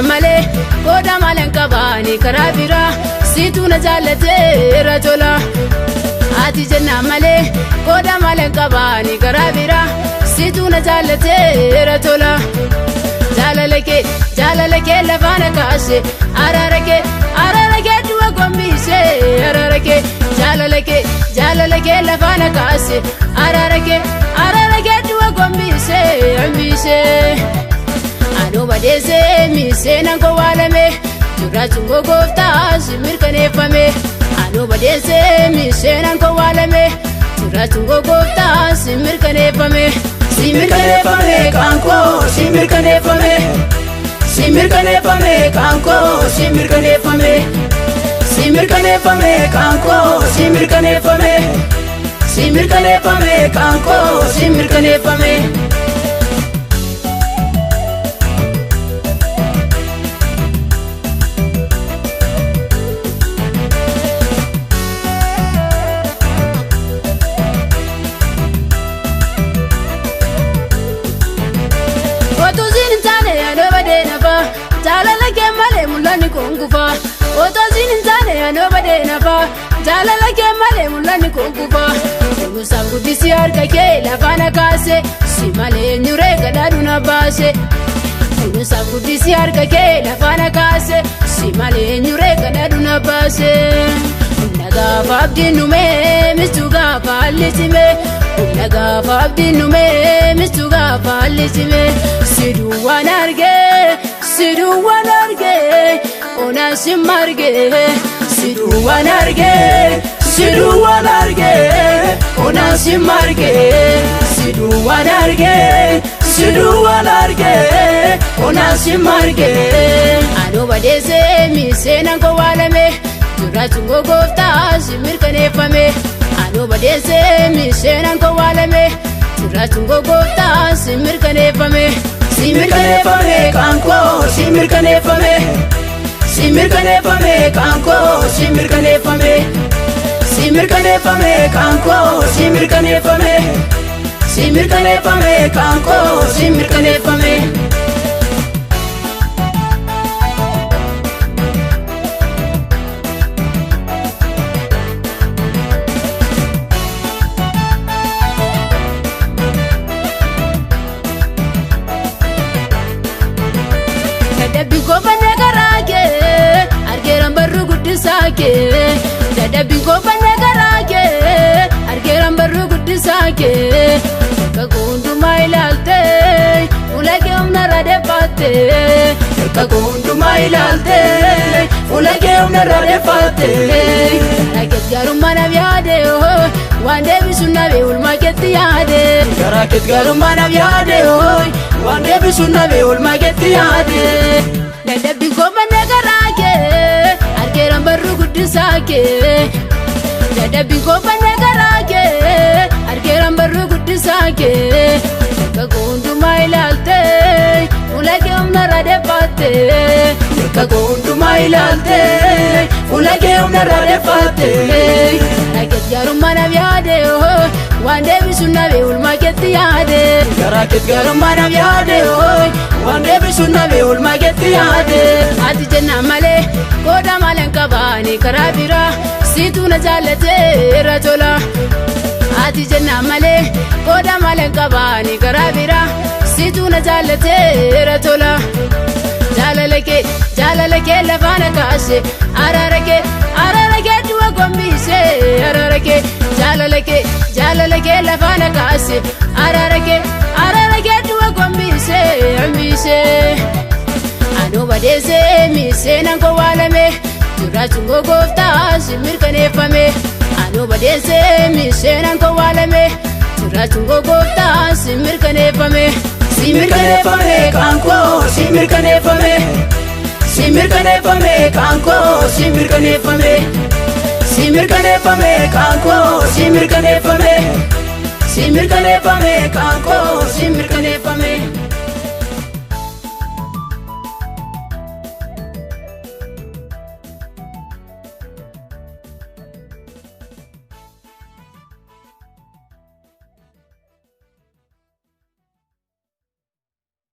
malee qooda maleen qabaani karaa biraa siituu na jaallateera tola. Ati jennaan malee qooda maleen qabaani karaa biraa siituu na jaallateera tola. Jaalala kee lafaan kaase araara kee du'a gombise araara kee jaalala kee lafaan kaase araara kee du'a gombise ambise. Anoo badeesse miiseenaan kowwaalame jiraachuun gooftaa si mirkaneeffame. Anoo badeesse miiseenaan kowwaalame jiraachuun gooftaa si mirkaneeffame. Si mirkaneeffame kankoo si mirkaneeffame. Si mirkaneeffame kankoo si mirkaneeffame. Si mirkaneeffame kankoo si mirkaneeffame. Si mirkaneeffame kankoo si mirkaneeffame. Jaalala kee malee mul'anni kun kufa. Otoo siin hin taane anoo badee nafa. Jaalala kee malee mul'anni kun kufa. Kunuunsaaf guddisi harka kee lafaan kaase si malee eenyuree gadhaadhu na baase. Kunuunsaaf guddisi harka kee lafaan kaase si malee eenyuree gadhaadhu na baase. Humna gaafa abdiin dhumee michuu gaafa hallisime. Humna gaafa abdiin dhumee michuu gaafa hallisime. Si duwwaan argee. Siduwwan argee onaan si margee. Siduwwan argee onaan si margee. Siduwwan argee onaan si margee. Anoo badeesse miiseenaan kowwaalame jiraachuun gooftaa si mirkaneeffame. Anoo badeesse miiseenaan kowwaalame jiraachuun gooftaa si mirkaneeffame. Si mirkaneeffame kankoo si mirkaneeffame. Si mirkaneeffame kankoo si mirkaneeffame. Si mirkaneeffame kankoo si mirkaneeffame. Si mirkaneeffame kankoo si mirkaneeffame. Dadhabbiin koofannee garaa kee argeeraan barruu guddisaa kee. Dadhabbiin koofannee garaa kee argeeraan barruu guddisaa kee. Bakka hundumaa ilaaltee fuula kee humnarra deeffattee. Bakka hundumaa ilaaltee fuula kee humnarra deeffattee. Karaa kees gaarummaa naaf yaade waan deebisuun naaf oolmaa keetti yaade. Karaa kees gaarummaa naaf yaade waan deebisuun naaf oolmaa keetti yaade. Dadhabbiin koofannee garaa kee argeeraan barruu guddisaa kee. Dadhabbiin koofannee garaa kee argeeraan barruu guddisaa kee. Bakka hundumaa ilaaltee fuula kee humnarra deeffattee. Bakka hundumaa ilaaltee fuula kee humnarra deeffattee. Karaa kees gaarummaa naaf yaade waan deebisuun naaf oolmaa keetti yaade. Karaa kees gaarummaa naaf yaade waan deebisuun naaf oolmaa keetti yaade. Ati jennaan malee qooda maleen qabaani karaa biraa siituu na jaallateera tola. Ati jennaan malee qooda maleen qabaani karaa biraa siituu na jaallateera tola. Jaalala kee lafaan kaase araara kee du'a gombise araara kee jaalala kee lafaan kaase araara kee du'a gombise ambise. Anoo badeesse miiseenaan kowwaalame jiraachuun gooftaa si mirkaneeffame. Anoo badeesse miiseenaan kowwaalame jiraachuun gooftaa si mirkaneeffame. Si mirkaneeffame kankoo si mirkaneeffame. Si mirkaneeffame kankoo si mirkaneeffame. Si mirkaneeffame kankoo si mirkaneeffame. Si mirkaneeffame kankoo